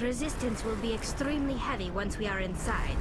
Resistance will be extremely heavy once we are inside.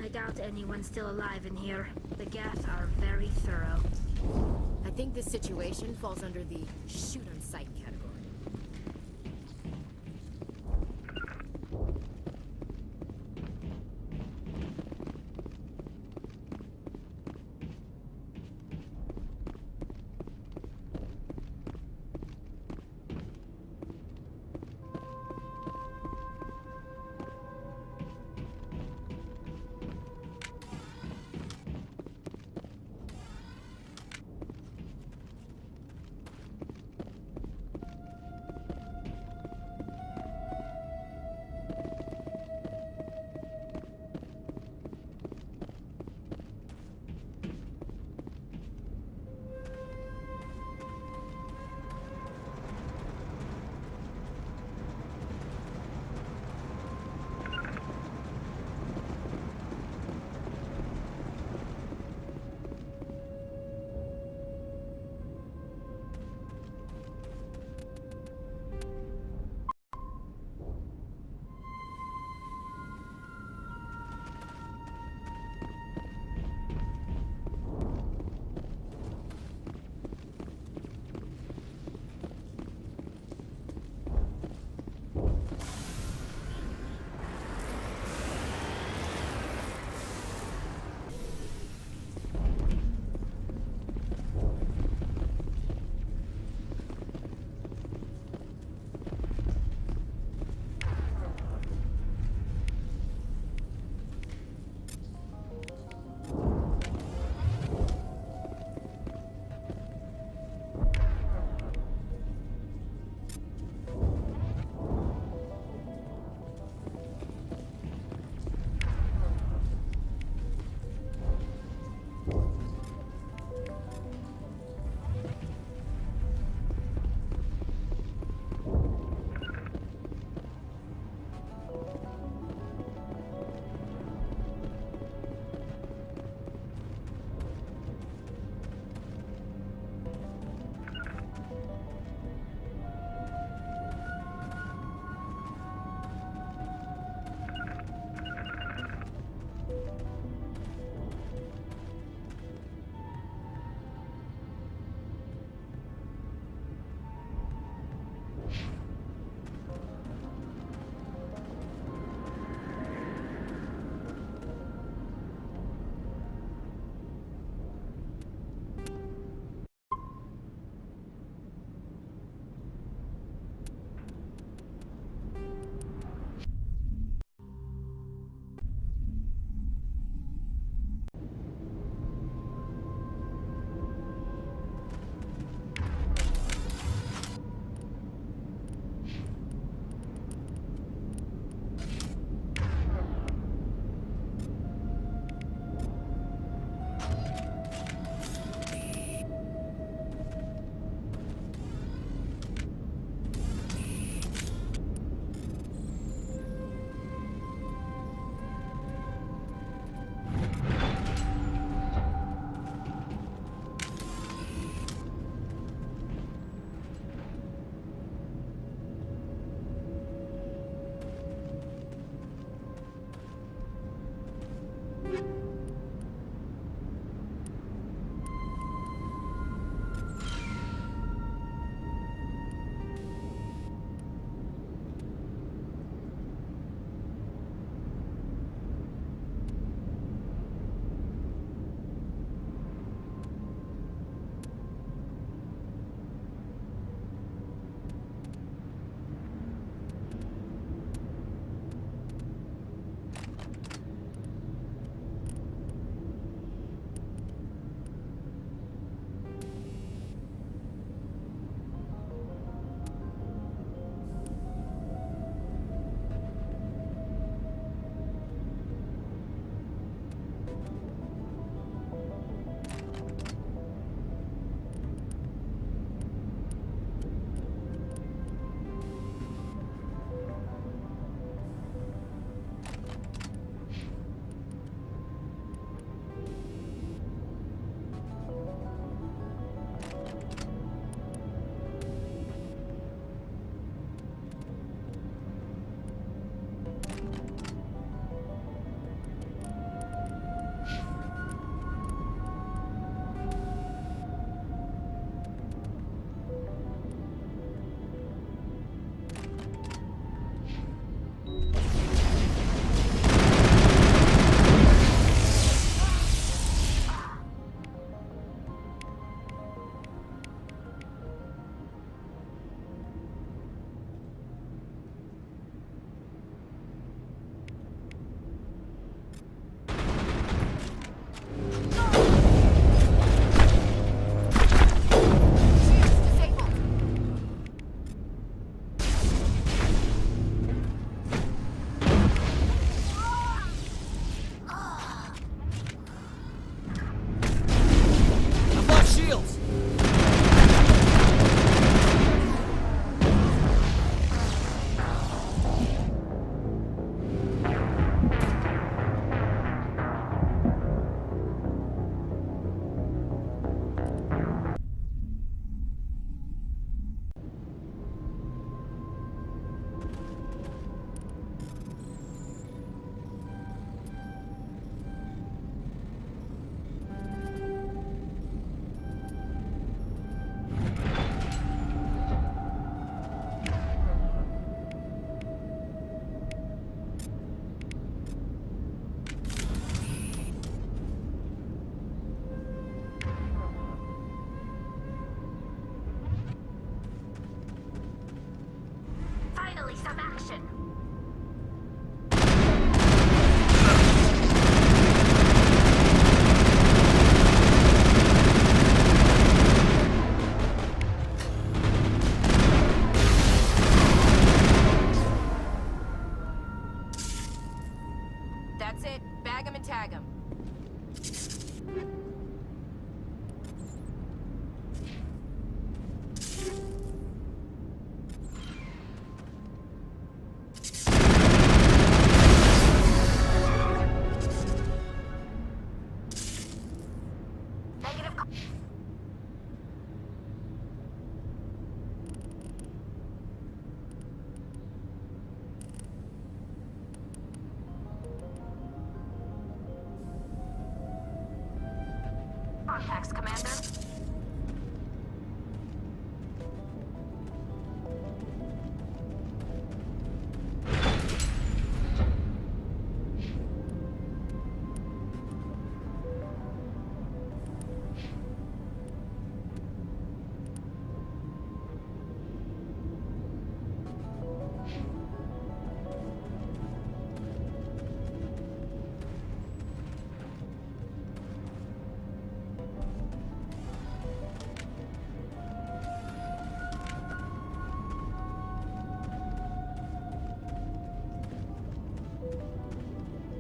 I doubt anyone's still alive in here. The Geth are very thorough. I think this situation falls under the shoot on sight category. tag him. Contacts, Commander.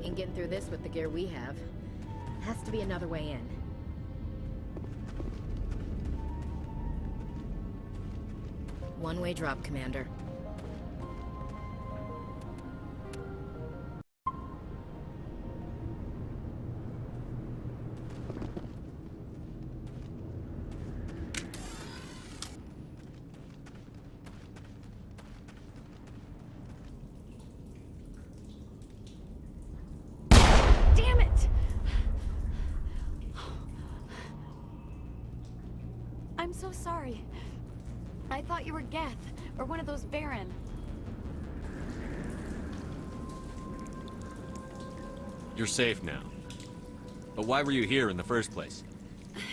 Ain't getting through this with the gear we have. Has to be another way in. One-way drop, Commander. Damn it! I'm so sorry. I thought you were Geth, or one of those Baron. You're safe now. But why were you here in the first place?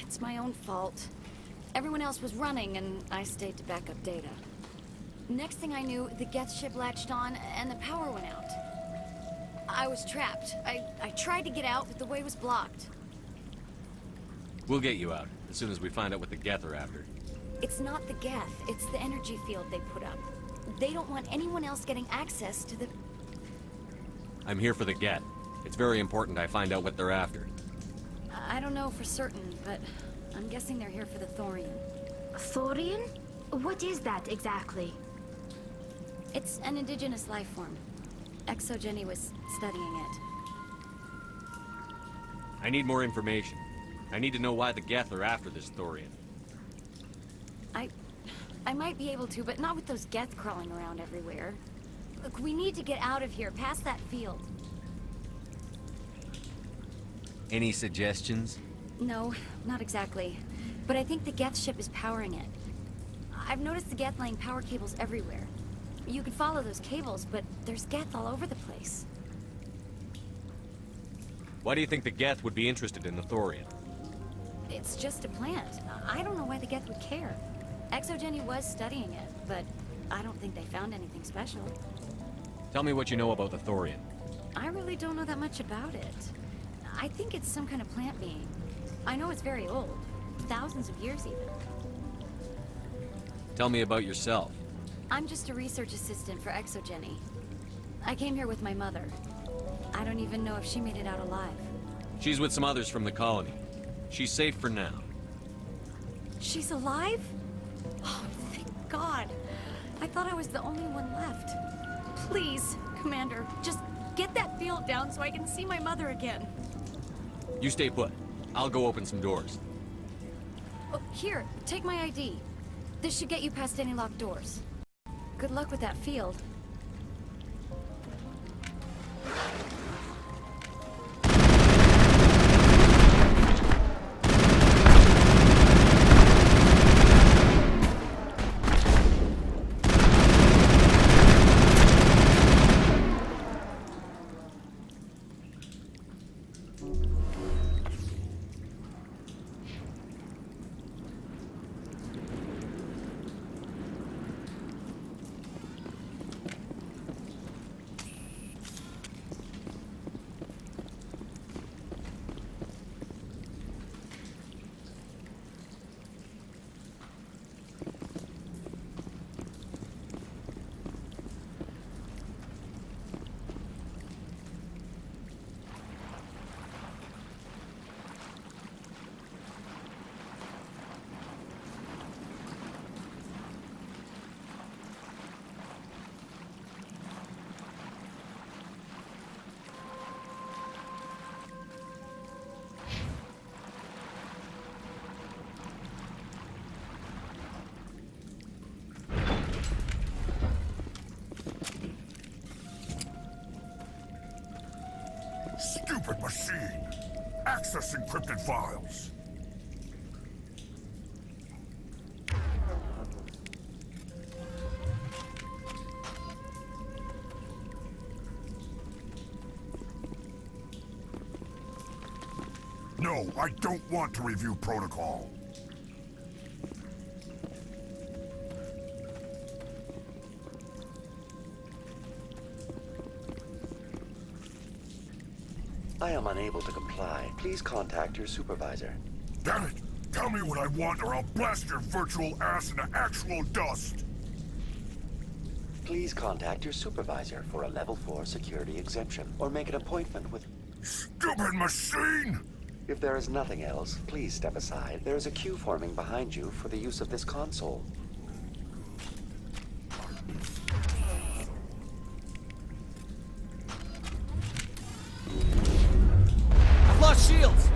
It's my own fault. Everyone else was running, and I stayed to back up data. Next thing I knew, the Geth ship latched on, and the power went out. I was trapped. I tried to get out, but the way was blocked. We'll get you out, as soon as we find out what the Geth are after. It's not the Geth, it's the energy field they put up. They don't want anyone else getting access to the... I'm here for the Geth. It's very important I find out what they're after. I don't know for certain, but I'm guessing they're here for the Thorian. Thorian? What is that exactly? It's an indigenous life form. Exogeny was studying it. I need more information. I need to know why the Geth are after this Thorian. I might be able to, but not with those Geth crawling around everywhere. Look, we need to get out of here, past that field. Any suggestions? No, not exactly. But I think the Geth ship is powering it. I've noticed the Geth laying power cables everywhere. You could follow those cables, but there's Geth all over the place. Why do you think the Geth would be interested in the Thorian? It's just a plant. I don't know why the Geth would care. Exogeny was studying it, but I don't think they found anything special. Tell me what you know about the Thorian. I really don't know that much about it. I think it's some kind of plant being. I know it's very old. Thousands of years even. Tell me about yourself. I'm just a research assistant for Exogeny. I came here with my mother. I don't even know if she made it out alive. She's with some others from the colony. She's safe for now. She's alive? Oh, thank God. I thought I was the only one left. Please, Commander, just get that field down so I can see my mother again. You stay put. I'll go open some doors. Oh, here, take my ID. This should get you past any locked doors. Good luck with that field. Stupid machine! Access encrypted files! No, I don't want to review protocol. I am unable to comply. Please contact your supervisor. Damn it! Tell me what I want or I'll blast your virtual ass into actual dust! Please contact your supervisor for a level 4 security exemption, or make an appointment with... Stupid machine! If there is nothing else, please step aside. There is a queue forming behind you for the use of this console. I've lost shields!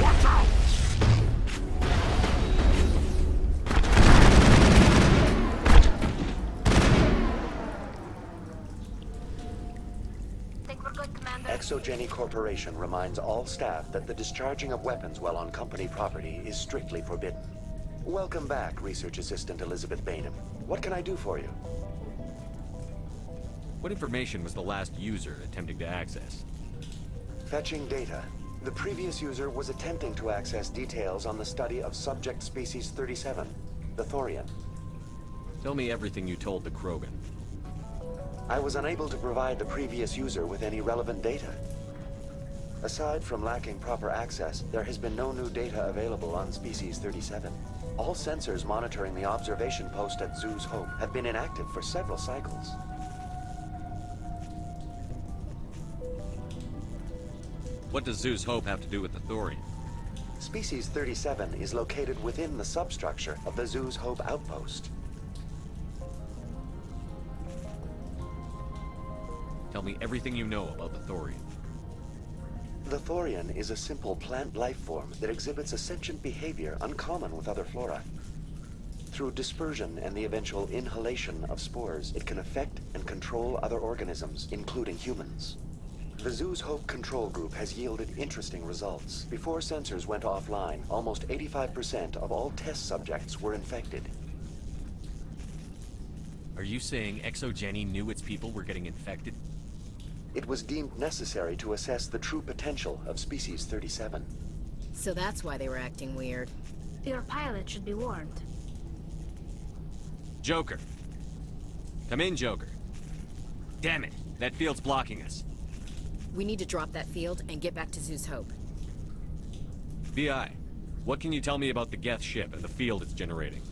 Watch out! Think we're good, Commander? Exogeny Corporation reminds all staff that the discharging of weapons while on company property is strictly forbidden. Welcome back, Research Assistant Elizabeth Bainham. What can I do for you? What information was the last user attempting to access? Fetching data. The previous user was attempting to access details on the study of subject species 37, the Thorian. Tell me everything you told the Krogan. I was unable to provide the previous user with any relevant data. Aside from lacking proper access, there has been no new data available on Species 37. All sensors monitoring the observation post at Zoo's Hope have been inactive for several cycles. What does Zeus Hope have to do with the Thorian? Species 37 is located within the substructure of the Zoo's Hope outpost. Tell me everything you know about the Thorian. The Thorian is a simple plant life form that exhibits a sentient behavior uncommon with other flora. Through dispersion and the eventual inhalation of spores, it can affect and control other organisms, including humans. The Zoo's Hope control group has yielded interesting results. Before sensors went offline, almost 85% of all test subjects were infected. Are you saying Exogeny knew its people were getting infected? It was deemed necessary to assess the true potential of Species 37. So that's why they were acting weird. Your pilot should be warned. Joker. Come in, Joker. Damn it, that field's blocking us. We need to drop that field and get back to Zeus Hope. VI, what can you tell me about the Geth ship and the field it's generating?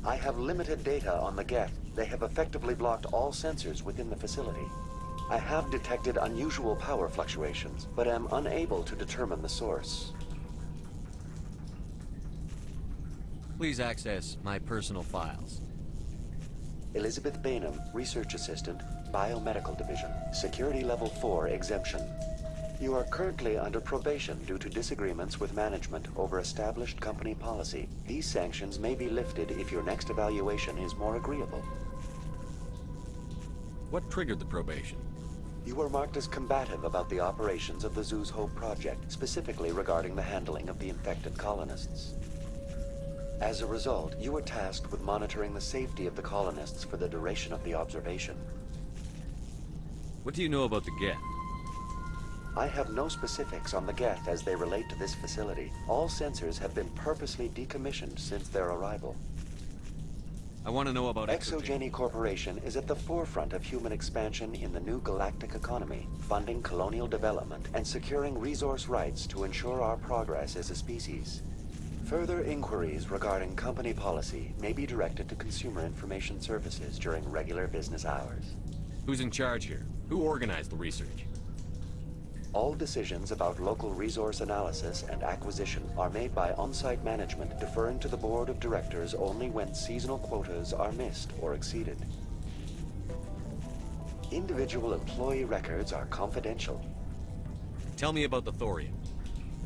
I have limited data on the Geth. They have effectively blocked all sensors within the facility. I have detected unusual power fluctuations, but am unable to determine the source. Please access my personal files. Elizabeth Bainham, Research Assistant, Biomedical Division, Security Level 4 exemption. You are currently under probation due to disagreements with management over established company policy. These sanctions may be lifted if your next evaluation is more agreeable. What triggered the probation? You were marked as combative about the operations of the Zoo's Hope project, specifically regarding the handling of the infected colonists. As a result, you were tasked with monitoring the safety of the colonists for the duration of the observation. What do you know about the Geth? I have no specifics on the Geth as they relate to this facility. All sensors have been purposely decommissioned since their arrival. I want to know about Exogeny Corporation is at the forefront of human expansion in the new galactic economy, funding colonial development and securing resource rights to ensure our progress as a species. Further inquiries regarding company policy may be directed to Consumer Information Services during regular business hours. Who's in charge here? Who organized the research? All decisions about local resource analysis and acquisition are made by on-site management, deferring to the board of directors only when seasonal quotas are missed or exceeded. Individual employee records are confidential. Tell me about the Thorian.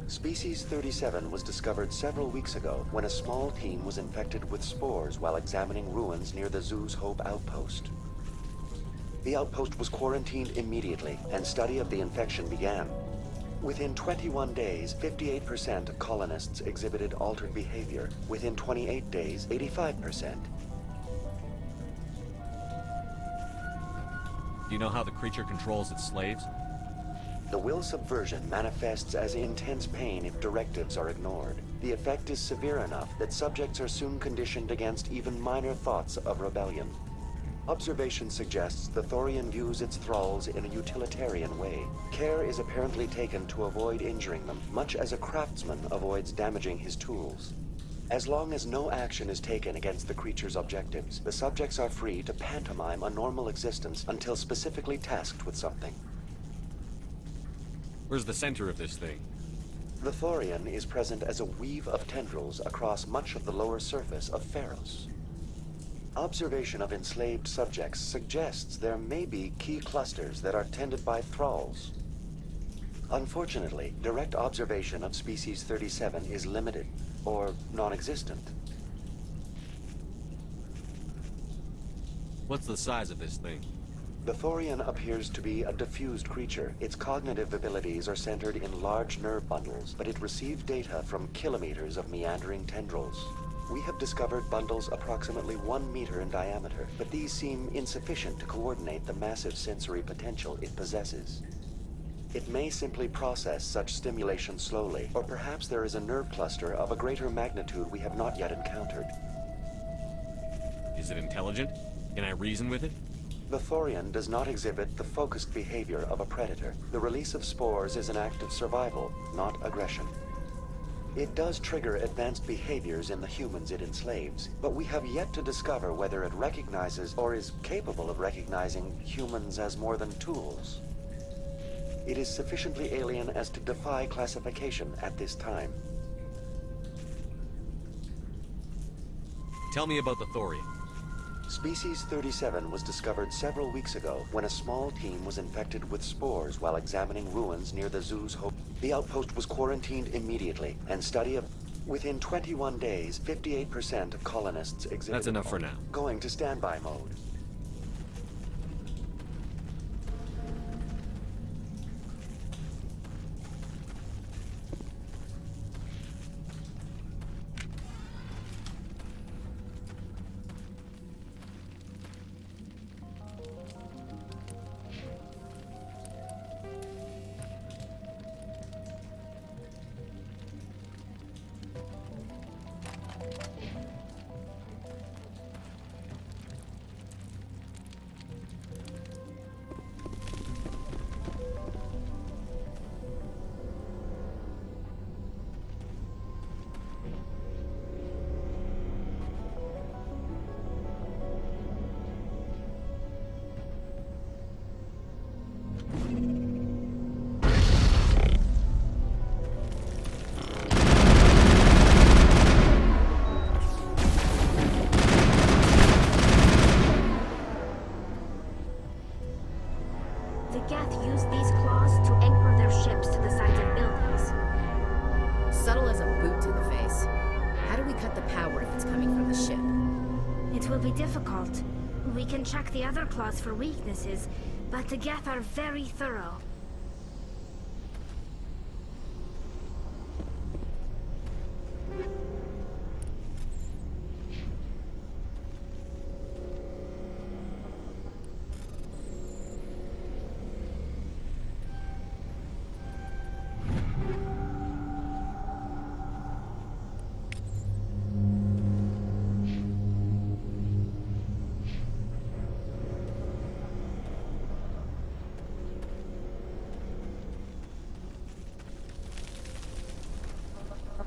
Species 37 was discovered several weeks ago when a small team was infected with spores while examining ruins near the Zoo's Hope outpost. The outpost was quarantined immediately, and study of the infection began. Within 21 days, 58% of colonists exhibited altered behavior. Within 28 days, 85%. Do you know how the creature controls its slaves? The will subversion manifests as intense pain if directives are ignored. The effect is severe enough that subjects are soon conditioned against even minor thoughts of rebellion. Observation suggests the Thorian views its thralls in a utilitarian way. Care is apparently taken to avoid injuring them, much as a craftsman avoids damaging his tools. As long as no action is taken against the creature's objectives, the subjects are free to pantomime a normal existence until specifically tasked with something. Where's the center of this thing? The Thorian is present as a weave of tendrils across much of the lower surface of Pharos. Observation of enslaved subjects suggests there may be key clusters that are tended by thralls. Unfortunately, direct observation of Species 37 is limited, or non-existent. What's the size of this thing? The Thorian appears to be a diffused creature. Its cognitive abilities are centered in large nerve bundles, but it receives data from kilometers of meandering tendrils. We have discovered bundles approximately 1 meter in diameter, but these seem insufficient to coordinate the massive sensory potential it possesses. It may simply process such stimulation slowly, or perhaps there is a nerve cluster of a greater magnitude we have not yet encountered. Is it intelligent? Can I reason with it? The Thorian does not exhibit the focused behavior of a predator. The release of spores is an act of survival, not aggression. It does trigger advanced behaviors in the humans it enslaves, but we have yet to discover whether it recognizes or is capable of recognizing humans as more than tools. It is sufficiently alien as to defy classification at this time. Tell me about the Thorian. Species 37 was discovered several weeks ago when a small team was infected with spores while examining ruins near the zoo's hope. The outpost was quarantined immediately, and study of... Within 21 days, 58% of colonists exhibited... That's enough for now. Going to standby mode. The Geth use these claws to anchor their ships to the sides of buildings. Subtle as a boot to the face. How do we cut the power if it's coming from the ship? It will be difficult. We can check the other claws for weaknesses, but the Geth are very thorough.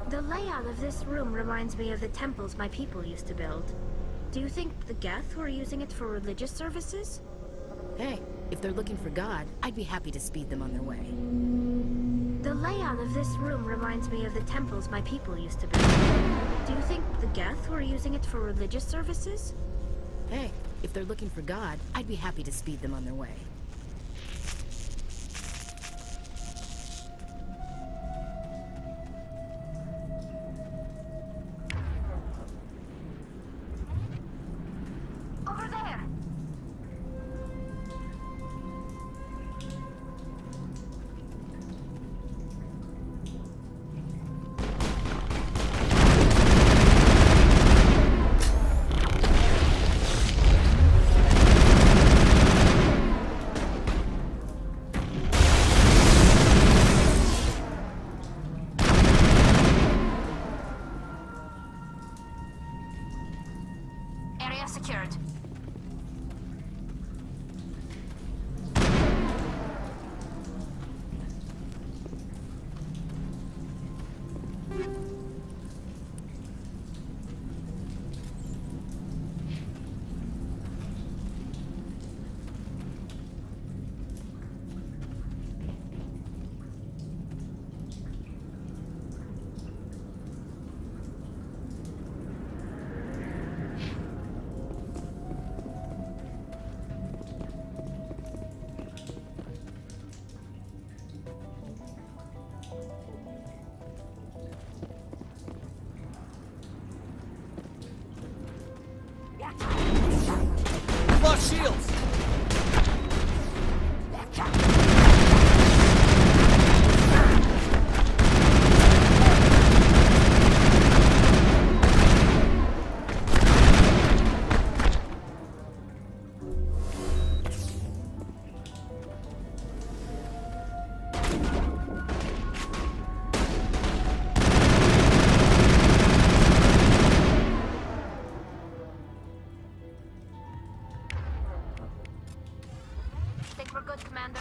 The layout of this room reminds me of the temples my people used to build. Do you think the Geth were using it for religious services? Hey, if they're looking for God, I'd be happy to speed them on their way. The layout of this room reminds me of the temples my people used to build. Do you think the Geth were using it for religious services? Hey, if they're looking for God, I'd be happy to speed them on their way. Over there! Think we're good, Commander?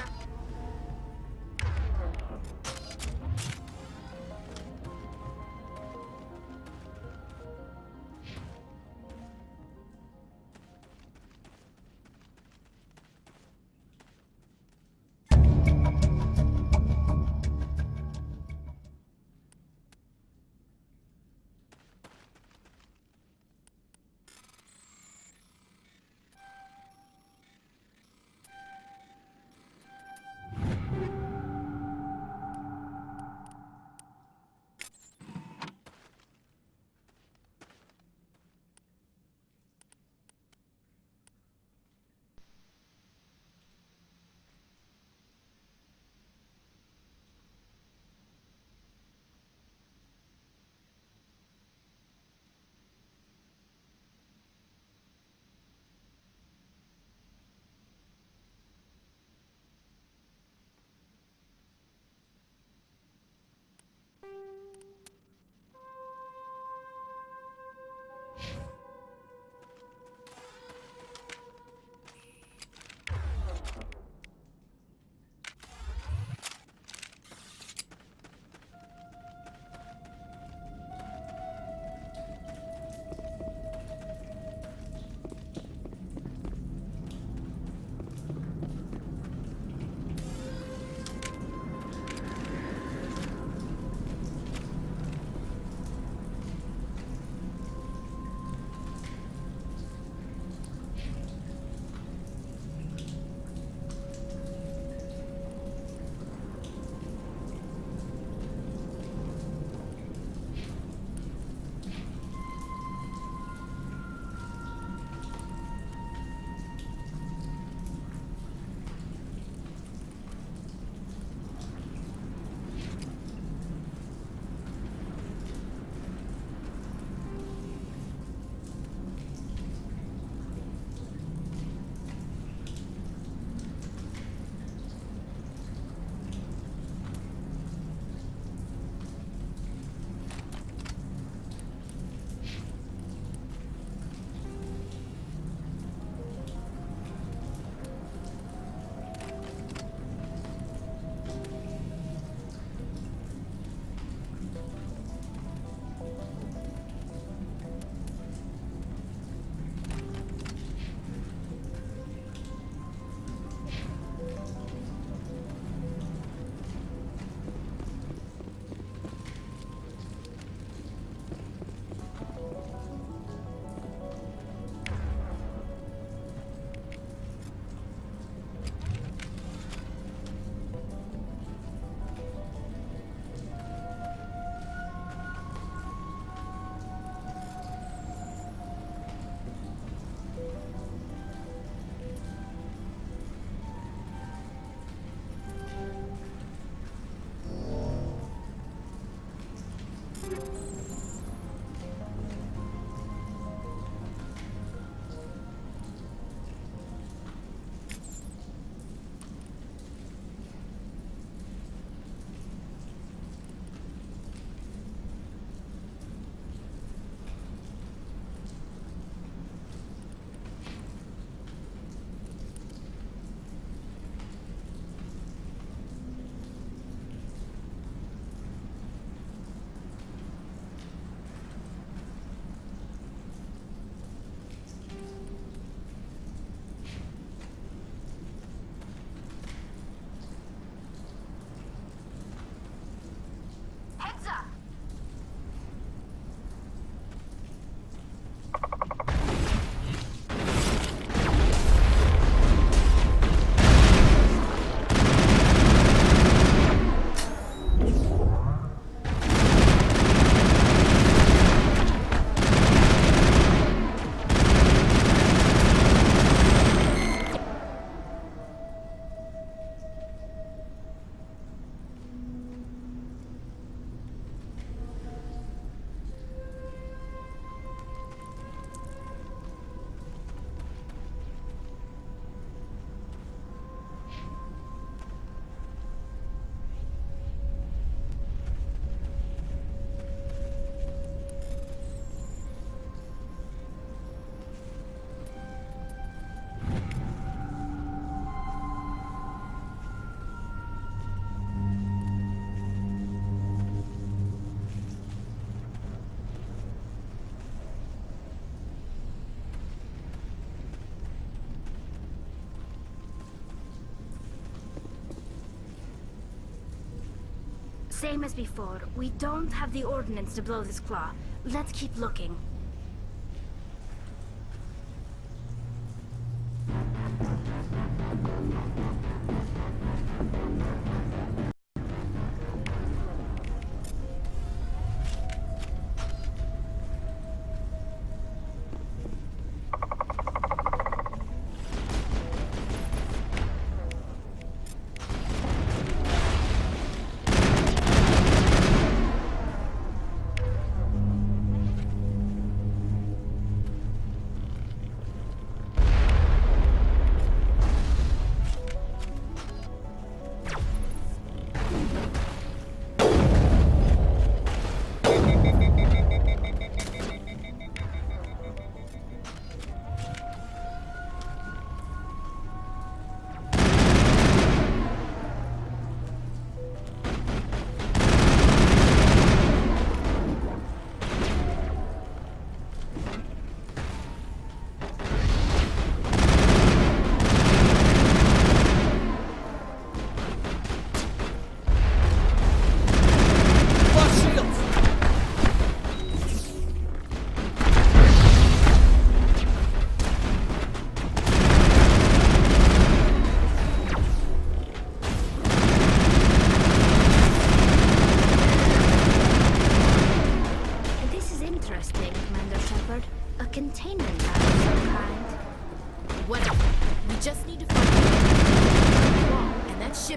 Same as before. We don't have the ordnance to blow this claw. Let's keep looking.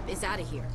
Is out of here.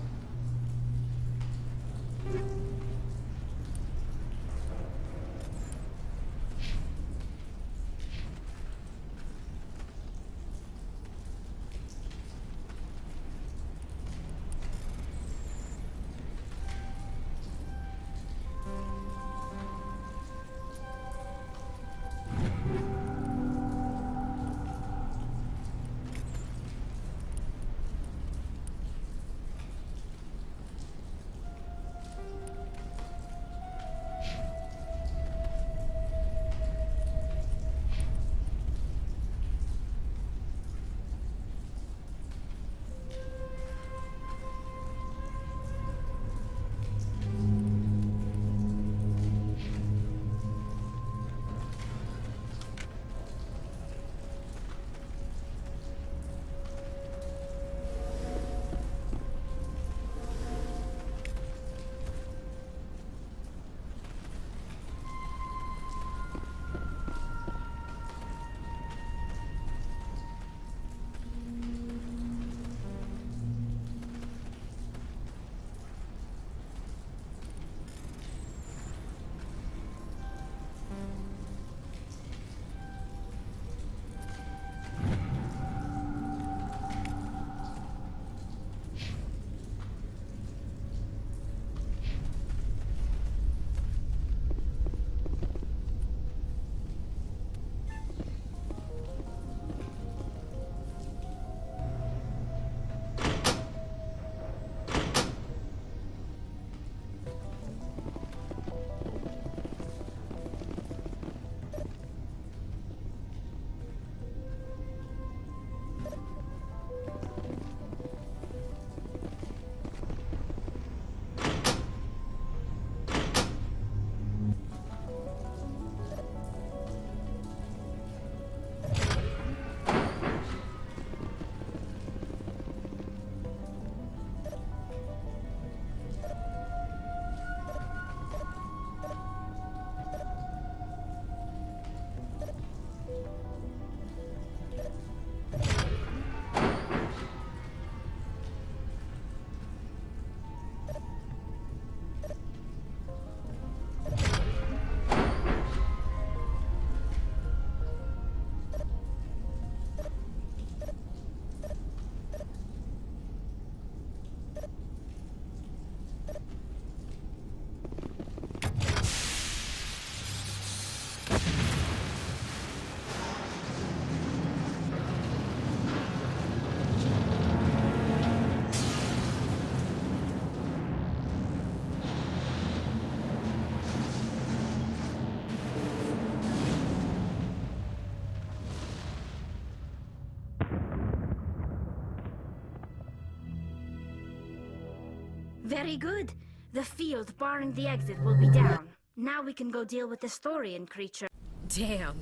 Very good. The field barring the exit will be down. Now we can go deal with this Thorian creature. Damn.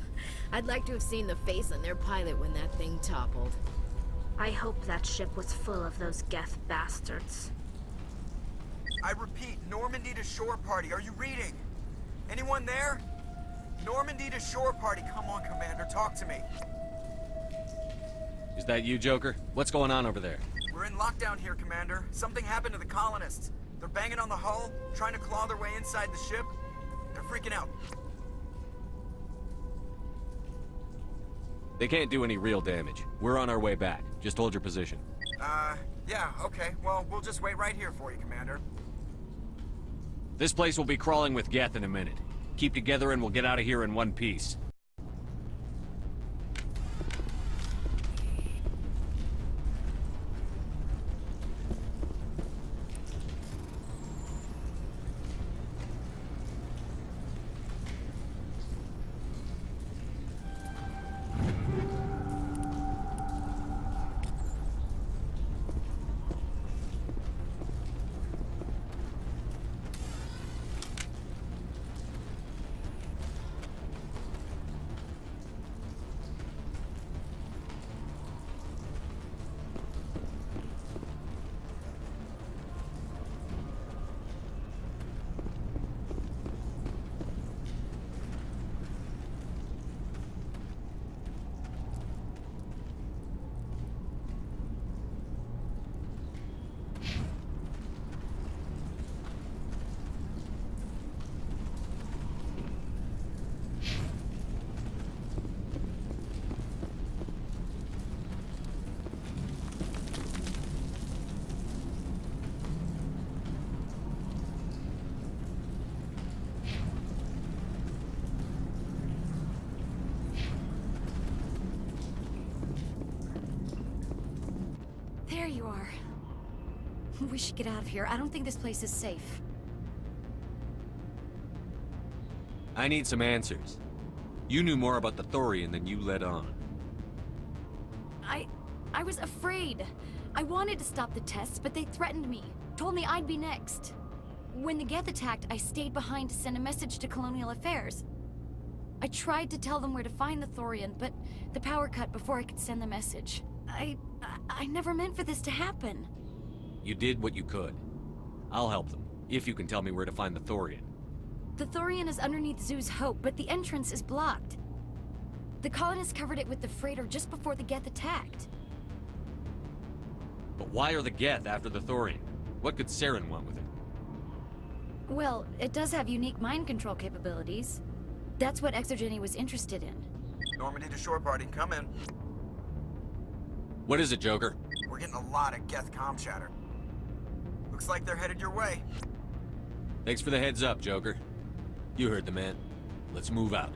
I'd like to have seen the face on their pilot when that thing toppled. I hope that ship was full of those Geth bastards. I repeat, Normandy to shore party. Are you reading? Anyone there? Normandy to shore party. Come on, Commander, talk to me. Is that you, Joker? What's going on over there? We're in lockdown here, Commander. Something happened to the colonists. They're banging on the hull, trying to claw their way inside the ship. They're freaking out. They can't do any real damage. We're on our way back. Just hold your position. Yeah, okay. Well, we'll just wait right here for you, Commander. This place will be crawling with Geth in a minute. Keep together and we'll get out of here in one piece. There you are. We should get out of here. I don't think this place is safe. I need some answers. You knew more about the Thorian than you let on. I was afraid. I wanted to stop the tests, but they threatened me. Told me I'd be next. When the Geth attacked, I stayed behind to send a message to Colonial Affairs. I tried to tell them where to find the Thorian, but the power cut before I could send the message. I never meant for this to happen. You did what you could. I'll help them, if you can tell me where to find the Thorian. The Thorian is underneath Zoo's Hope, but the entrance is blocked. The colonists covered it with the freighter just before the Geth attacked. But why are the Geth after the Thorian? What could Saren want with it? Well, it does have unique mind control capabilities. That's what Exogeny was interested in. Normandy to shore party. Come in. What is it, Joker? We're getting a lot of Geth comm chatter. Looks like they're headed your way. Thanks for the heads up, Joker. You heard the man. Let's move out.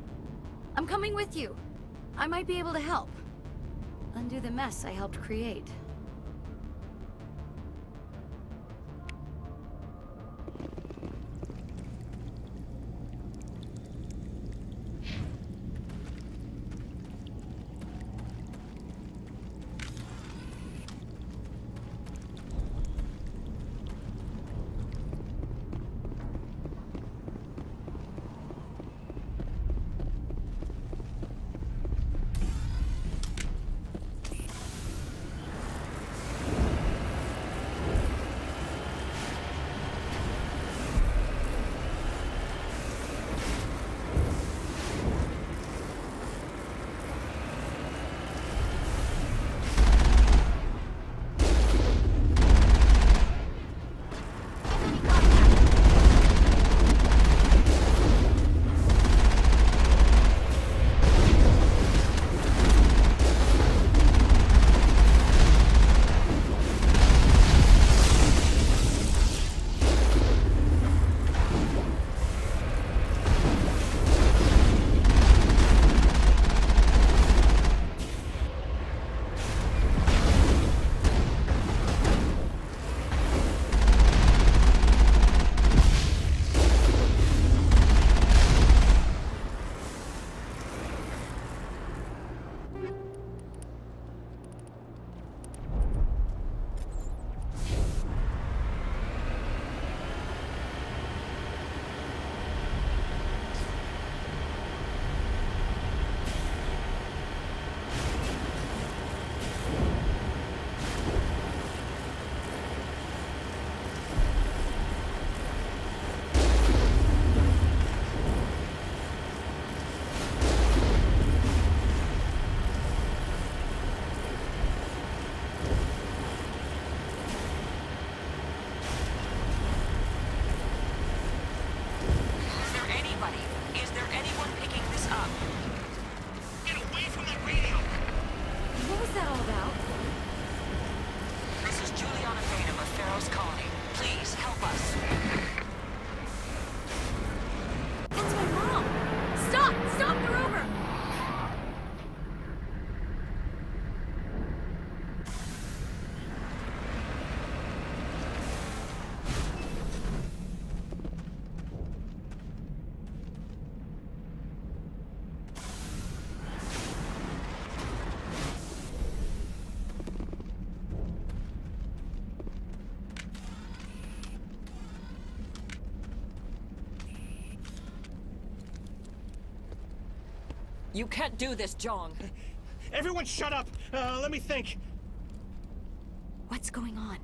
I'm coming with you. I might be able to help. Undo the mess I helped create. this colony. Please, help us. That's my mom! Stop! Stop the rover! You can't do this, Jong. Everyone shut up! Let me think. What's going on?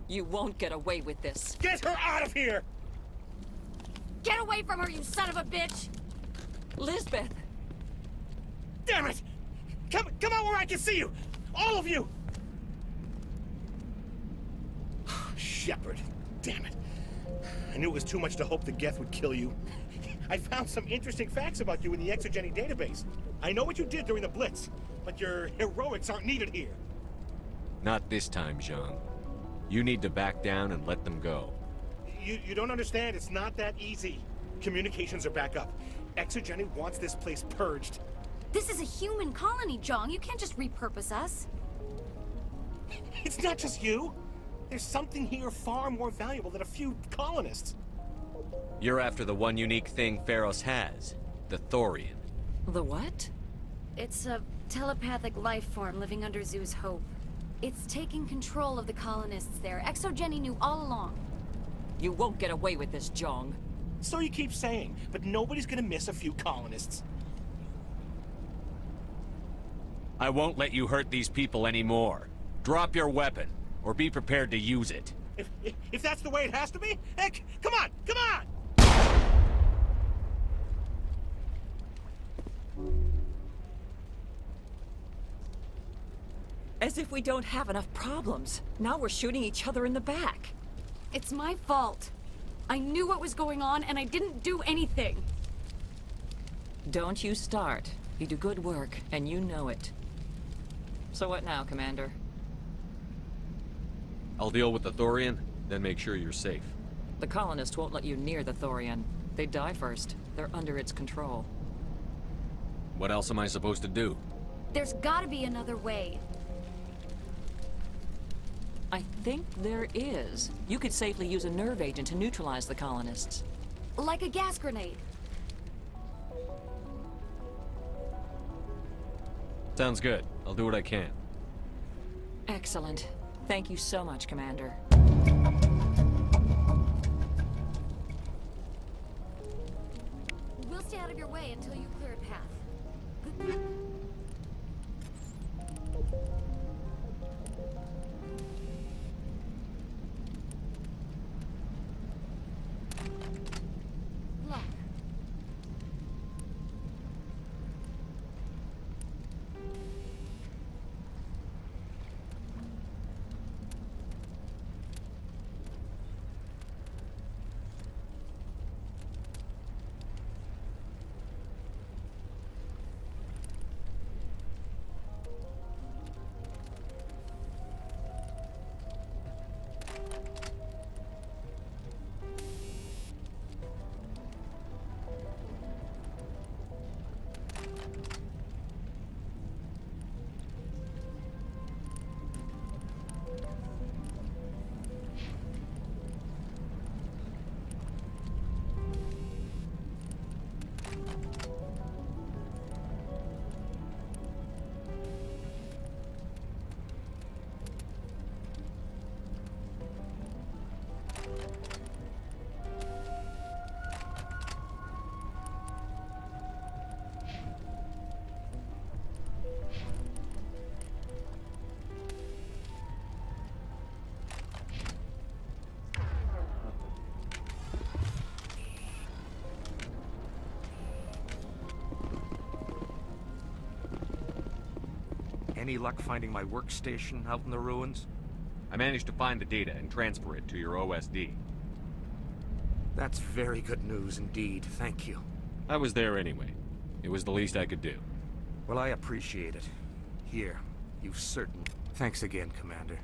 You won't get away with this. Get her out of here! Get away from her, you son of a bitch! Lisbeth! Damn it! Come out where I can see you! All of you! Shepard, damn it. I knew it was too much to hope the Geth would kill you. I found some interesting facts about you in the Exogeny database. I know what you did during the Blitz, but your heroics aren't needed here. Not this time, Zhang. You need to back down and let them go. You don't understand, it's not that easy. Communications are back up. Exogeny wants this place purged. This is a human colony, Jong. You can't just repurpose us. It's not just you. There's something here far more valuable than a few colonists. You're after the one unique thing Pharos has, the Thorian. The what? It's a telepathic life form living under Zoo's Hope. It's taking control of the colonists there. Exogeny knew all along. You won't get away with this, Jong. So you keep saying, but nobody's gonna miss a few colonists. I won't let you hurt these people anymore. Drop your weapon, or be prepared to use it. If that's the way it has to be, heck, come on, come on! As if we don't have enough problems. Now we're shooting each other in the back. It's my fault. I knew what was going on, and I didn't do anything. Don't you start. You do good work, and you know it. So what now, Commander? I'll deal with the Thorian, then make sure you're safe. The colonists won't let you near the Thorian. They die first. They're under its control. What else am I supposed to do? There's gotta be another way. I think there is. You could safely use a nerve agent to neutralize the colonists. Like a gas grenade. Sounds good. I'll do what I can. Excellent. Thank you so much, Commander. We'll stay out of your way until you clear a path. Lock. Any luck finding my workstation out in the ruins? I managed to find the data and transfer it to your OSD. That's very good news indeed, thank you. I was there anyway. It was the least I could do. Well, I appreciate it. Here, you've certainly... Thanks again, Commander.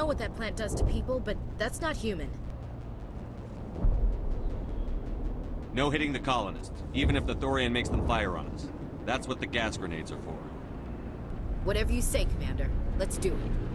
what that plant does to people, but that's not human. No hitting the colonists, even if the Thorian makes them fire on us. That's what the gas grenades are for. Whatever you say, Commander. Let's do it.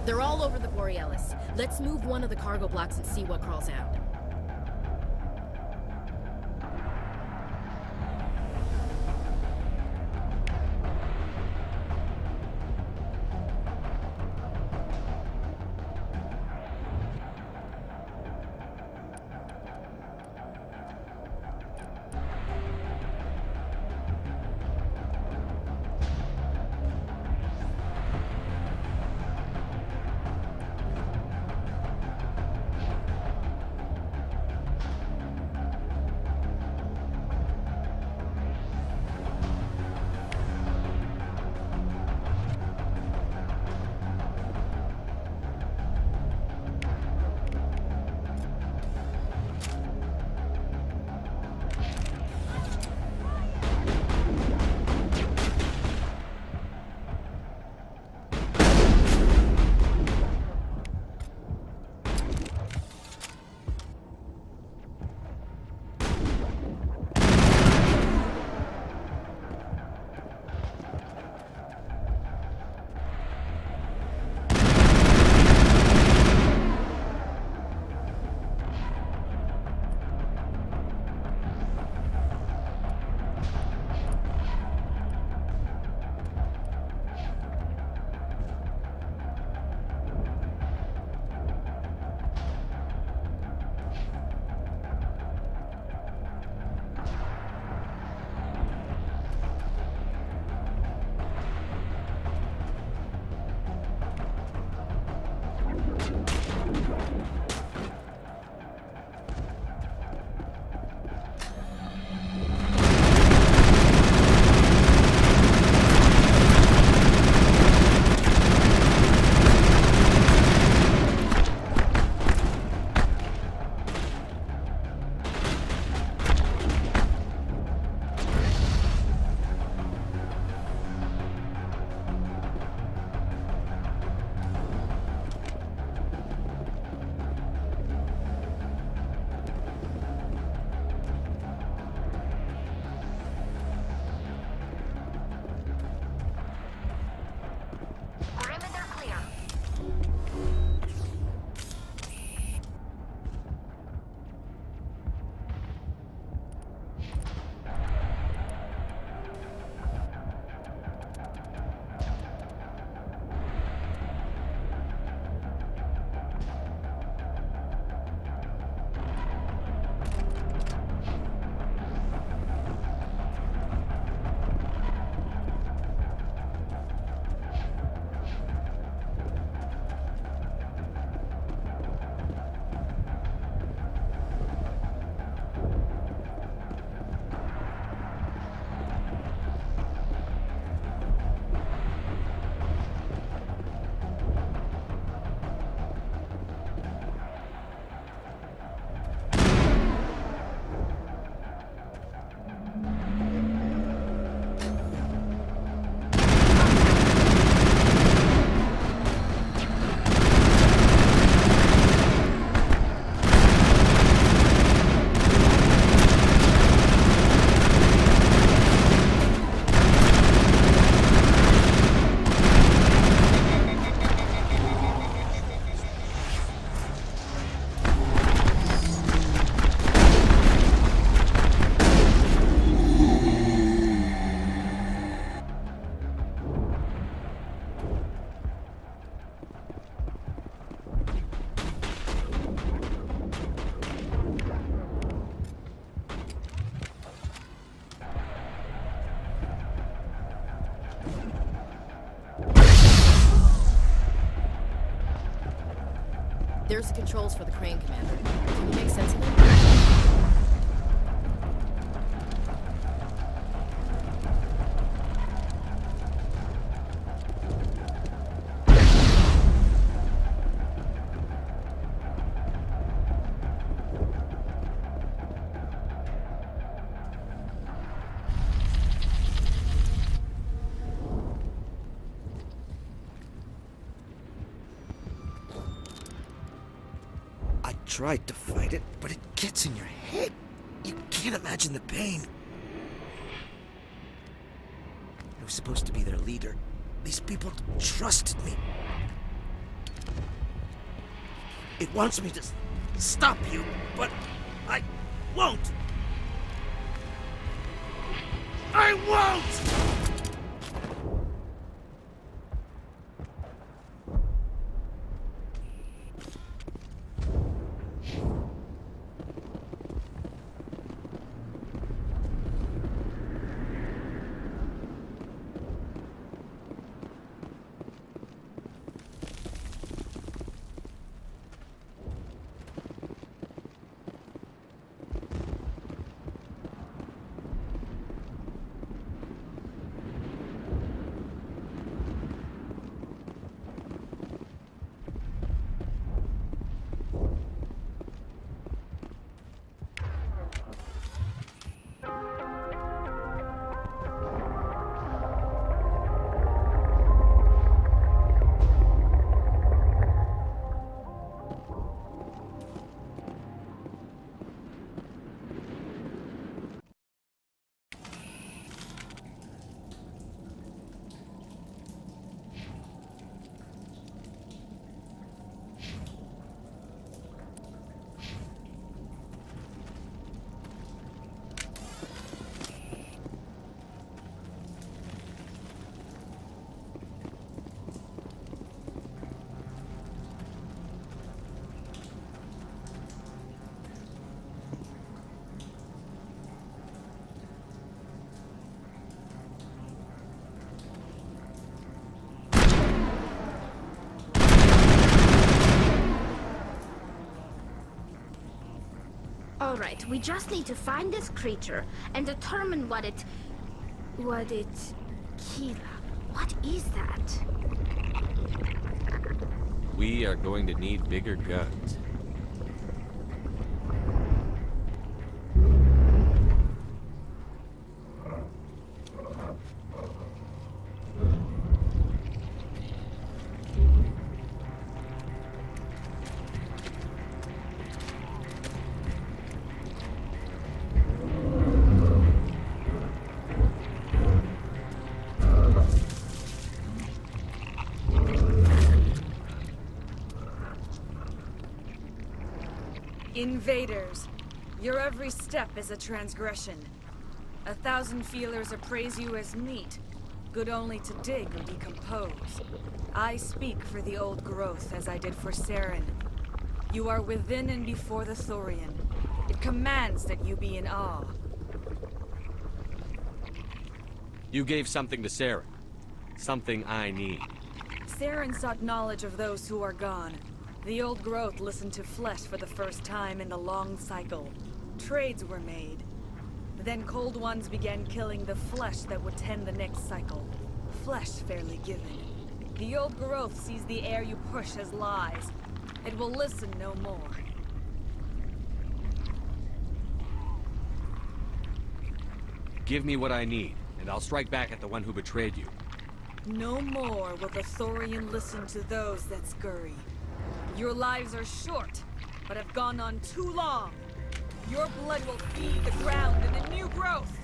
They're all over the Borealis. Let's move one of the cargo blocks and see what crawls out. Here's the controls for the crane, Commander. Can you make sense of them? I tried to fight it, but it gets in your head. You can't imagine the pain. I was supposed to be their leader. These people trusted me. It wants me to stop you, but I won't. I won't! Alright, we just need to find this creature and determine what it... Kira. What is that? We are going to need bigger guns. Invaders, your every step is a transgression. 1,000 feelers appraise you as meat, good only to dig or decompose. I speak for the old growth as I did for Saren. You are within and before the Thorian. It commands that you be in awe. You gave something to Saren. Something I need. Saren sought knowledge of those who are gone. The old growth listened to flesh for the first time in the long cycle. Trades were made. Then cold ones began killing the flesh that would tend the next cycle. Flesh fairly given. The old growth sees the air you push as lies. It will listen no more. Give me what I need, and I'll strike back at the one who betrayed you. No more will the Thorian listen to those that scurry. Your lives are short, but have gone on too long. Your blood will feed the ground and the new growth.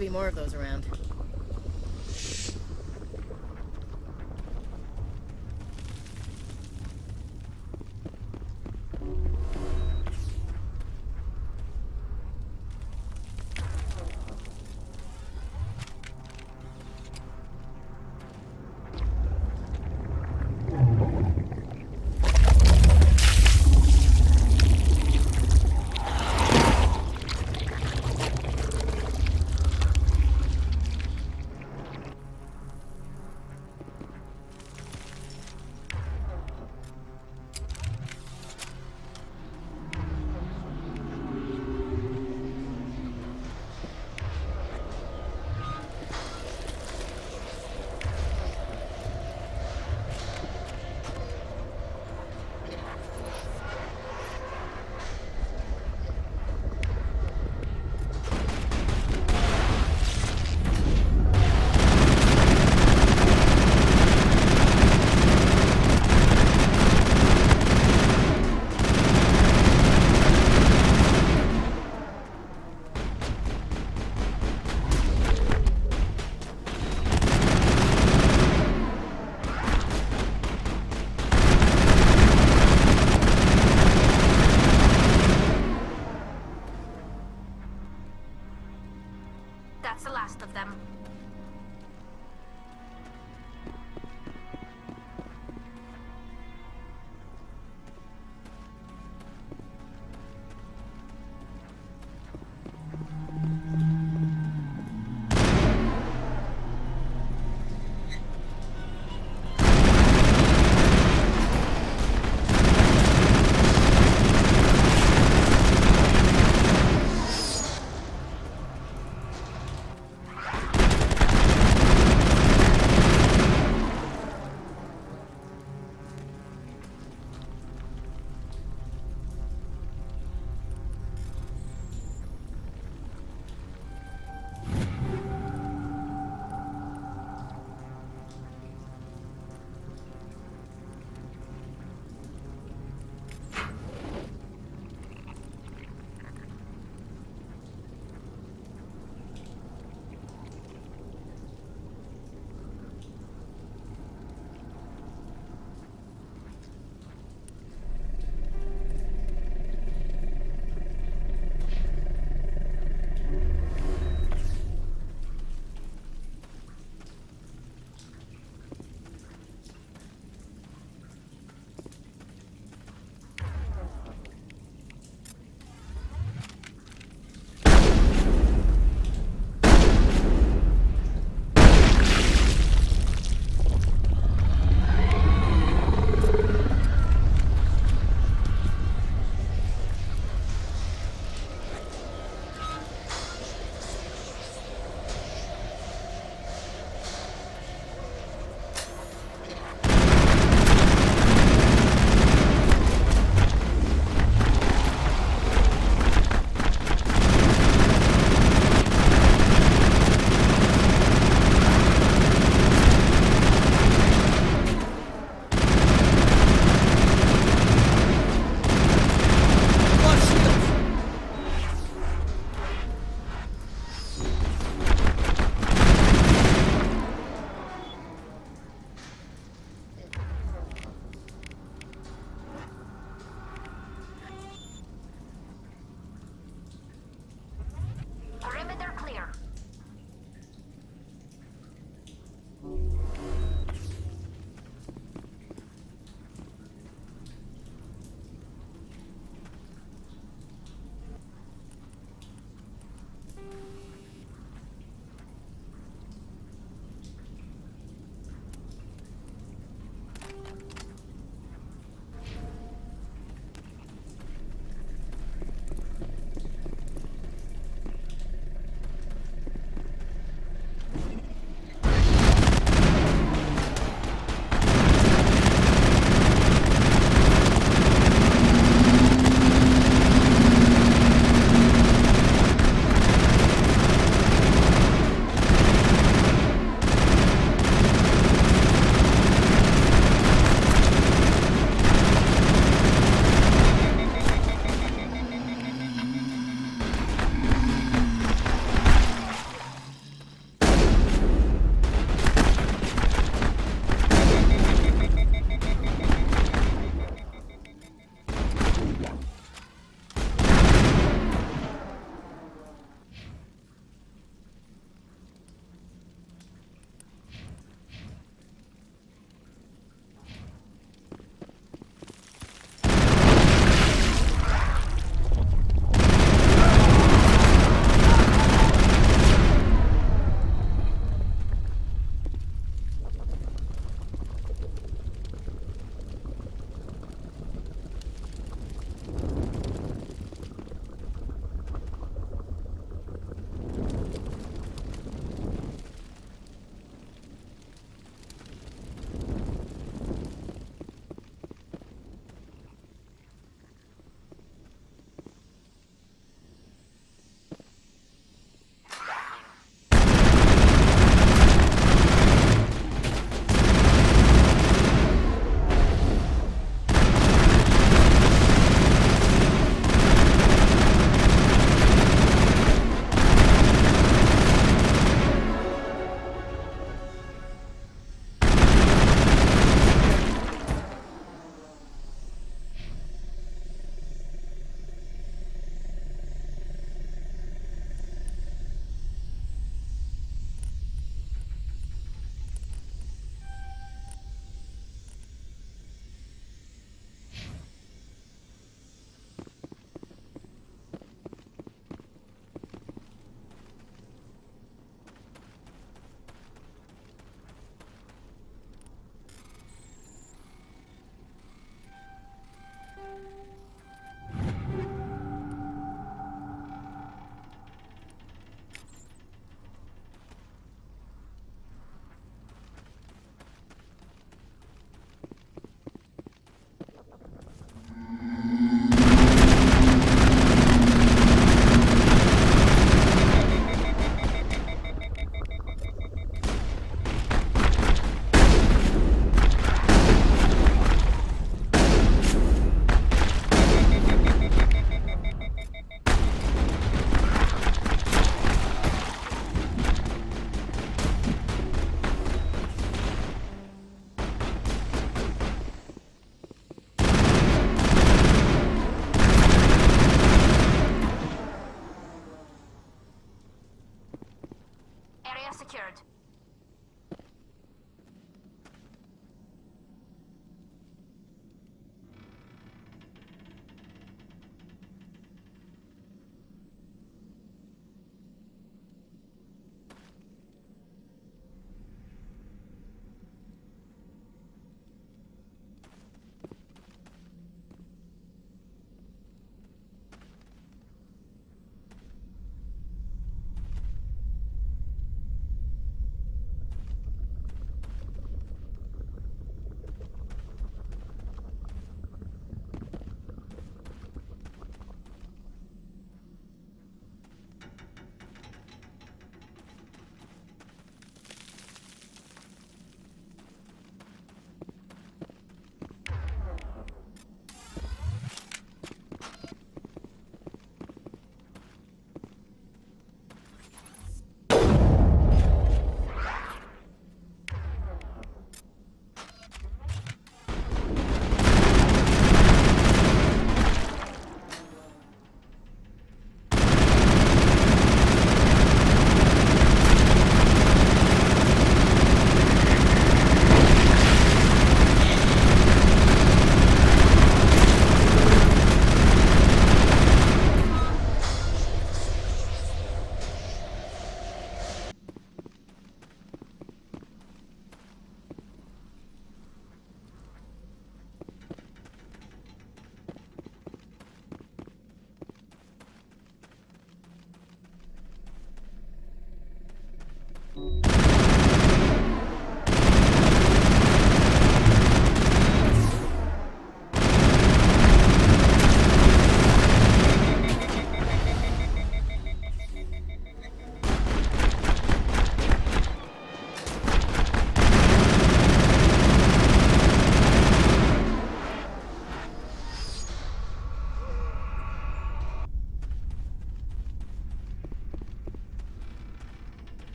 to be more of those around.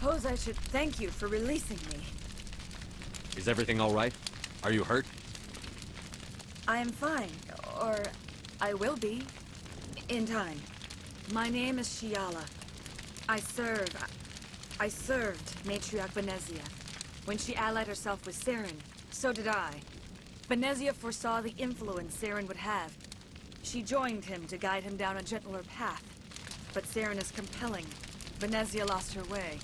suppose I should thank you for releasing me. Is everything all right? Are you hurt? I am fine, or I will be, in time. My name is Shiala. I served Matriarch Venezia. When she allied herself with Saren, so did I. Venezia foresaw the influence Saren would have. She joined him to guide him down a gentler path. But Saren is compelling. Venezia lost her way.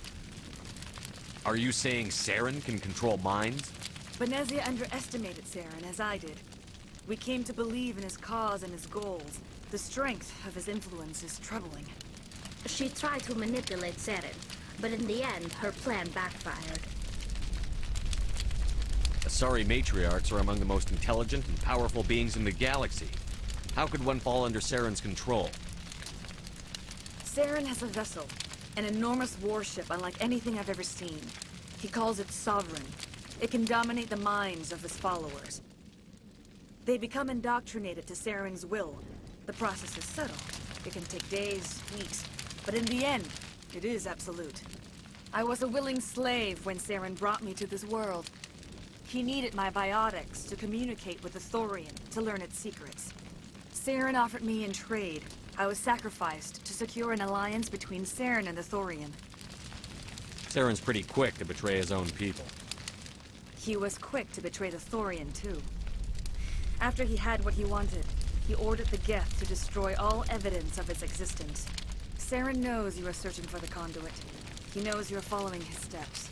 Are you saying Saren can control minds? Venezia underestimated Saren, as I did. We came to believe in his cause and his goals. The strength of his influence is troubling. She tried to manipulate Saren, but in the end, her plan backfired. Asari matriarchs are among the most intelligent and powerful beings in the galaxy. How could one fall under Saren's control? Saren has a vessel, an enormous warship unlike anything I've ever seen. He calls it Sovereign. It can dominate the minds of his followers. They become indoctrinated to Saren's will. The process is subtle. It can take days, weeks, but in the end, it is absolute. I was a willing slave when Saren brought me to this world. He needed my biotics to communicate with the Thorian, to learn its secrets. Saren offered me in trade. I was sacrificed to secure an alliance between Saren and the Thorian. Saren's pretty quick to betray his own people. He was quick to betray the Thorian, too. After he had what he wanted, he ordered the Geth to destroy all evidence of its existence. Saren knows you are searching for the Conduit. He knows you are following his steps.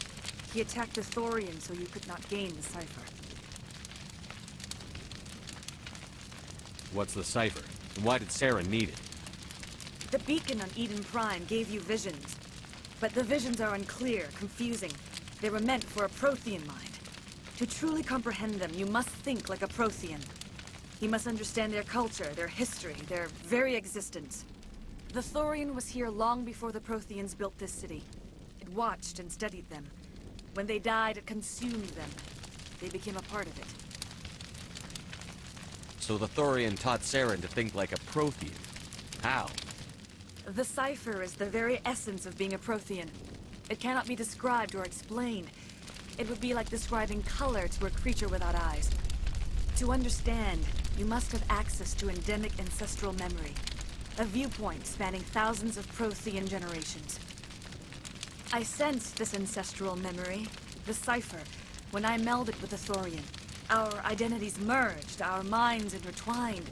He attacked the Thorian so you could not gain the cipher. What's the cipher? And why did Saren need it? The beacon on Eden Prime gave you visions. But the visions are unclear, confusing. They were meant for a Prothean mind. To truly comprehend them, you must think like a Prothean. You must understand their culture, their history, their very existence. The Thorian was here long before the Protheans built this city. It watched and studied them. When they died, it consumed them. They became a part of it. So the Thorian taught Saren to think like a Prothean. How? The cipher is the very essence of being a Prothean. It cannot be described or explained. It would be like describing color to a creature without eyes. To understand, you must have access to endemic ancestral memory. A viewpoint spanning thousands of Prothean generations. I sensed this ancestral memory, the cipher, when I melded with the Thorian. Our identities merged, our minds intertwined.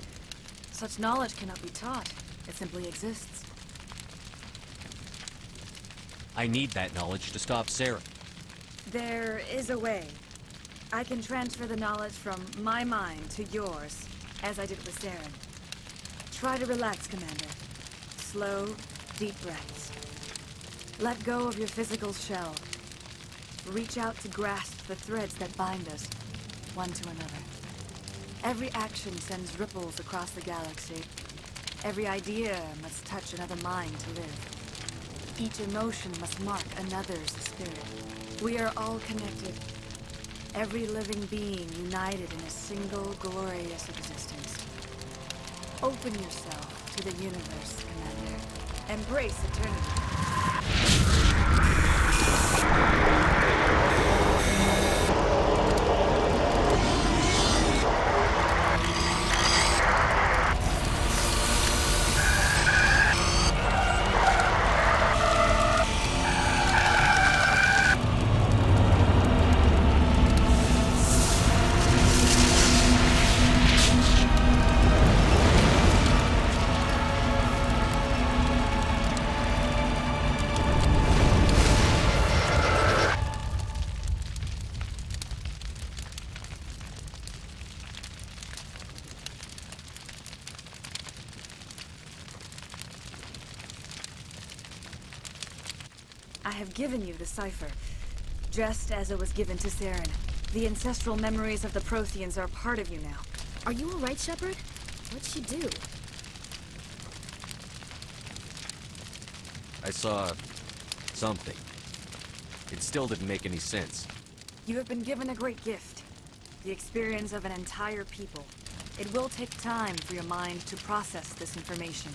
Such knowledge cannot be taught. It simply exists. I need that knowledge to stop Saren. There is a way. I can transfer the knowledge from my mind to yours, as I did with Saren. Try to relax, Commander. Slow, deep breaths. Let go of your physical shell. Reach out to grasp the threads that bind us, one to another. Every action sends ripples across the galaxy. Every idea must touch another mind to live. Each emotion must mark another's spirit. We are all connected. Every living being united in a single glorious existence. Open yourself to the universe, Commander. Embrace eternity. I have given you the cipher, just as it was given to Saren. The ancestral memories of the Protheans are part of you now. Are you alright, Shepard? What'd she do? I saw something. It still didn't make any sense. You have been given a great gift. The experience of an entire people. It will take time for your mind to process this information.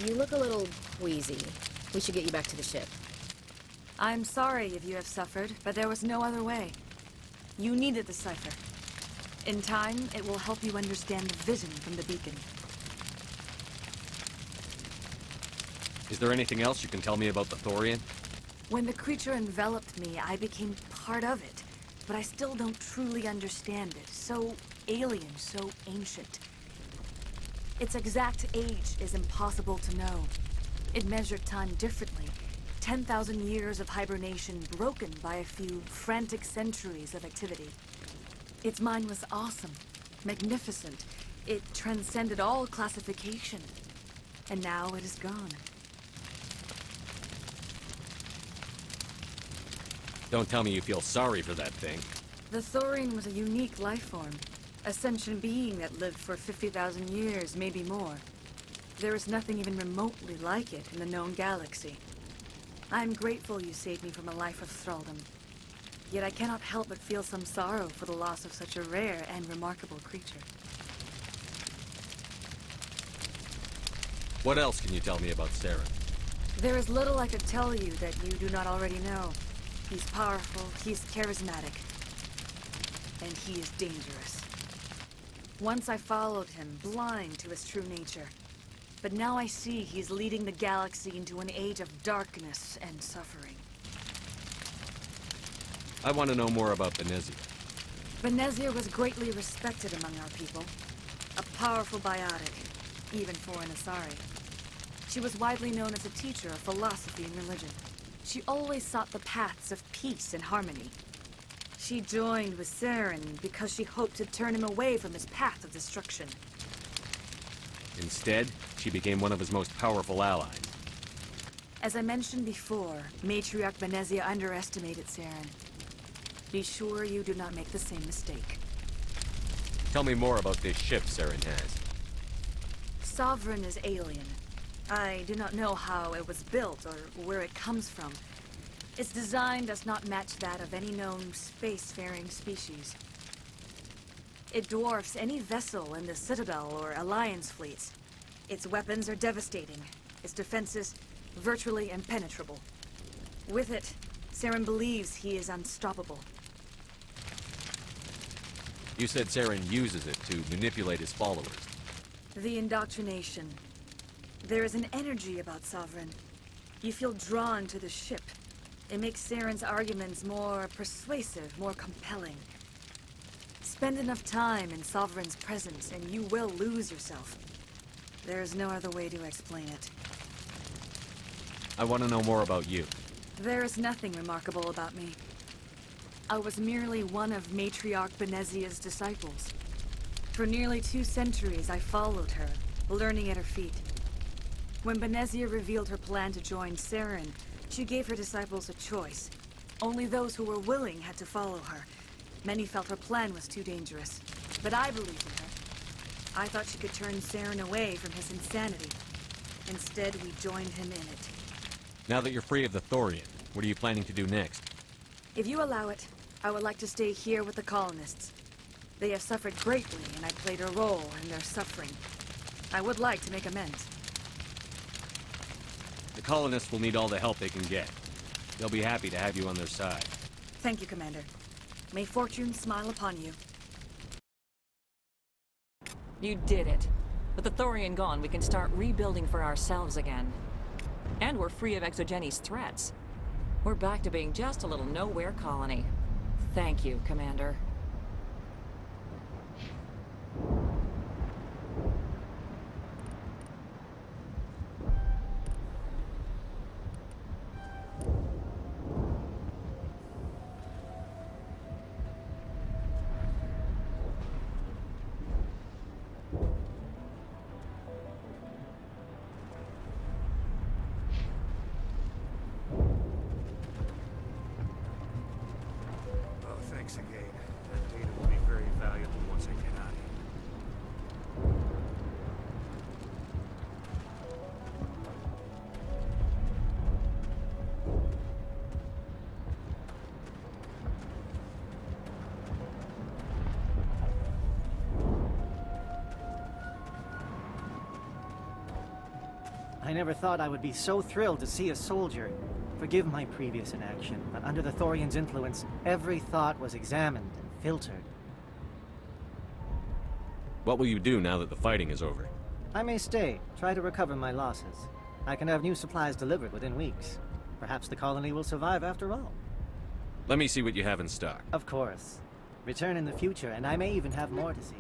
You look a little queasy. We should get you back to the ship. I'm sorry if you have suffered, but there was no other way. You needed the cipher. In time, it will help you understand the vision from the beacon. Is there anything else you can tell me about the Thorian? When the creature enveloped me, I became part of it, but I still don't truly understand it. So alien, so ancient. Its exact age is impossible to know. It measured time differently. 10,000 years of hibernation broken by a few frantic centuries of activity. Its mind was awesome, magnificent. It transcended all classification. And now it is gone. Don't tell me you feel sorry for that thing. The Thorian was a unique life form. A sentient being that lived for 50,000 years, maybe more. There is nothing even remotely like it in the known galaxy. I'm grateful you saved me from a life of thraldom. Yet I cannot help but feel some sorrow for the loss of such a rare and remarkable creature. What else can you tell me about Saren? There is little I could tell you that you do not already know. He's powerful, he's charismatic, and he is dangerous. Once I followed him, blind to his true nature. But now I see he's leading the galaxy into an age of darkness and suffering. I want to know more about Benezia. Benezia was greatly respected among our people. A powerful biotic, even for an Asari. She was widely known as a teacher of philosophy and religion. She always sought the paths of peace and harmony. She joined with Saren because she hoped to turn him away from his path of destruction. Instead, she became one of his most powerful allies. As I mentioned before, Matriarch Benezia underestimated Saren. Be sure you do not make the same mistake. Tell me more about this ship Saren has. Sovereign is alien. I do not know how it was built or where it comes from. Its design does not match that of any known spacefaring species. It dwarfs any vessel in the Citadel or Alliance fleets. Its weapons are devastating. Its defenses virtually impenetrable. With it, Saren believes he is unstoppable. You said Saren uses it to manipulate his followers. The indoctrination. There is an energy about Sovereign. You feel drawn to the ship. It makes Saren's arguments more persuasive, more compelling. Spend enough time in Sovereign's presence and you will lose yourself. There is no other way to explain it. I want to know more about you. There is nothing remarkable about me. I was merely one of Matriarch Benezia's disciples. For nearly 2 centuries, I followed her, learning at her feet. When Benezia revealed her plan to join Saren, she gave her disciples a choice. Only those who were willing had to follow her. Many felt her plan was too dangerous, but I believed in her. I thought she could turn Saren away from his insanity. Instead, we joined him in it. Now that you're free of the Thorian, what are you planning to do next? If you allow it, I would like to stay here with the colonists. They have suffered greatly, and I played a role in their suffering. I would like to make amends. The colonists will need all the help they can get. They'll be happy to have you on their side. Thank you, Commander. May fortune smile upon you. You did it. With the Thorian gone, we can start rebuilding for ourselves again. And we're free of Exogeni's threats. We're back to being just a little nowhere colony. Thank you, Commander. Thanks again. That data will be very valuable once I get out of here. I never thought I would be so thrilled to see a soldier. Forgive my previous inaction, but under the Thorian's influence, every thought was examined and filtered. What will you do now that the fighting is over? I may stay, try to recover my losses. I can have new supplies delivered within weeks. Perhaps the colony will survive after all. Let me see what you have in stock. Of course. Return in the future, and I may even have more to see.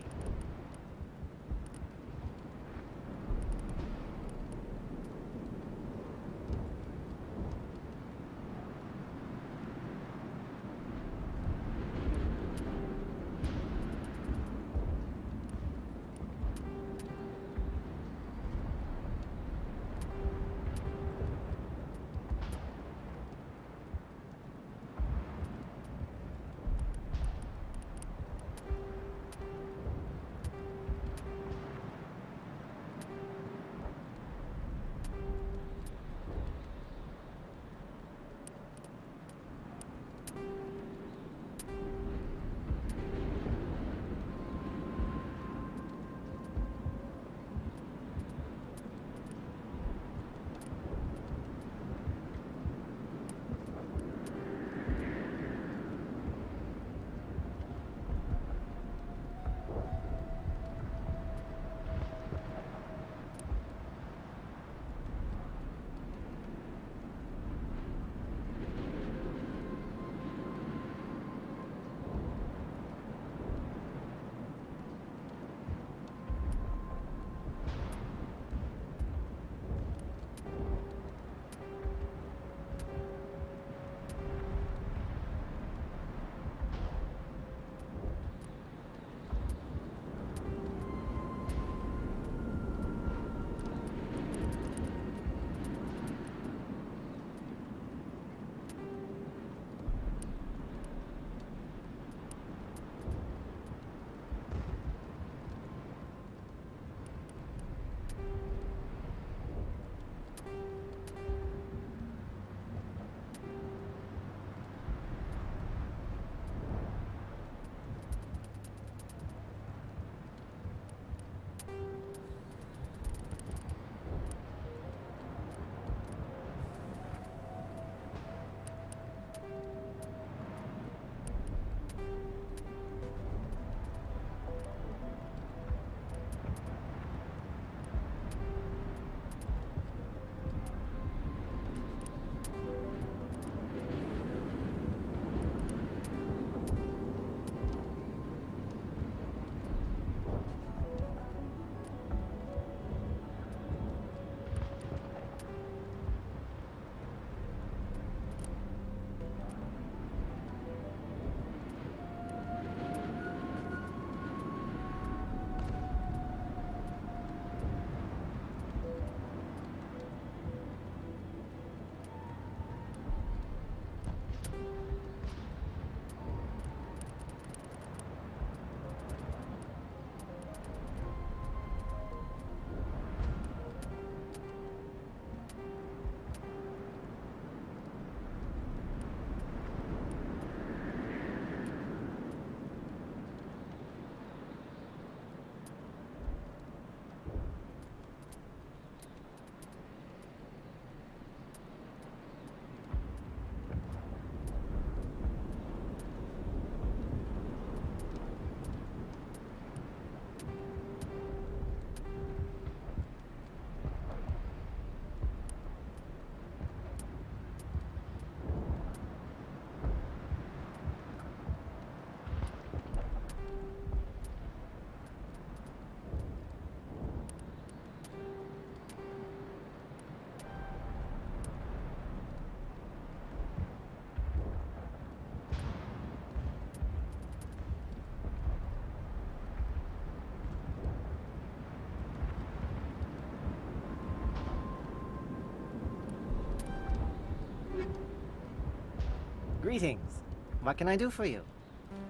Greetings. What can I do for you?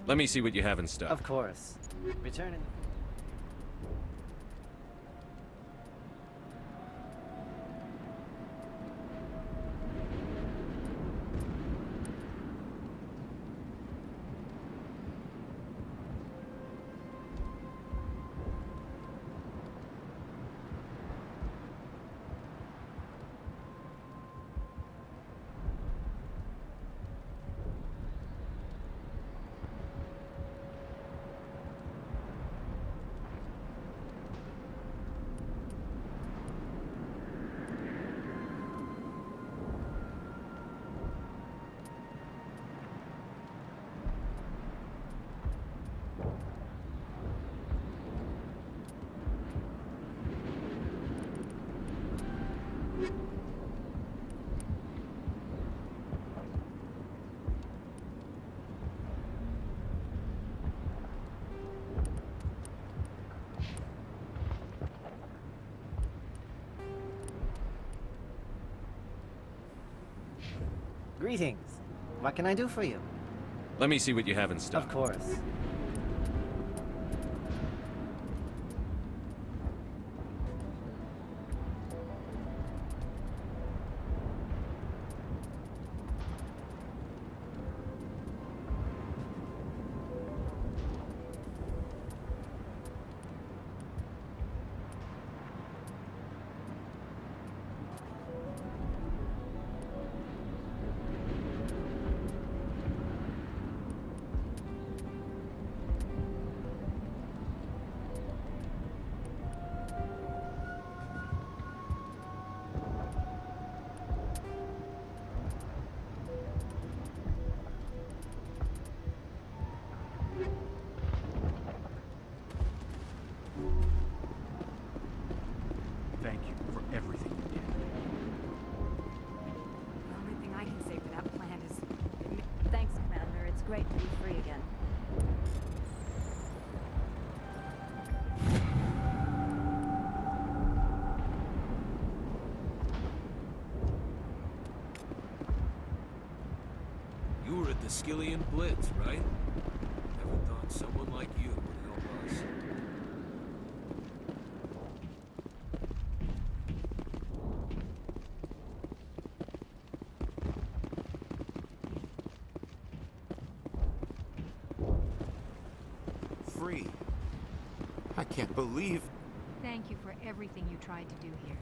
Let me see what you have in stock. Of course. Return in... Greetings. What can I do for you? Let me see what you have in stock. Of course. Thank you for everything you did. The only thing I can say for that plan is... Thanks, Commander. It's great to be free again. You were at the Skillian Blitz, right? Never thought someone like you would help us. Free. I can't believe... Thank you for everything you tried to do here.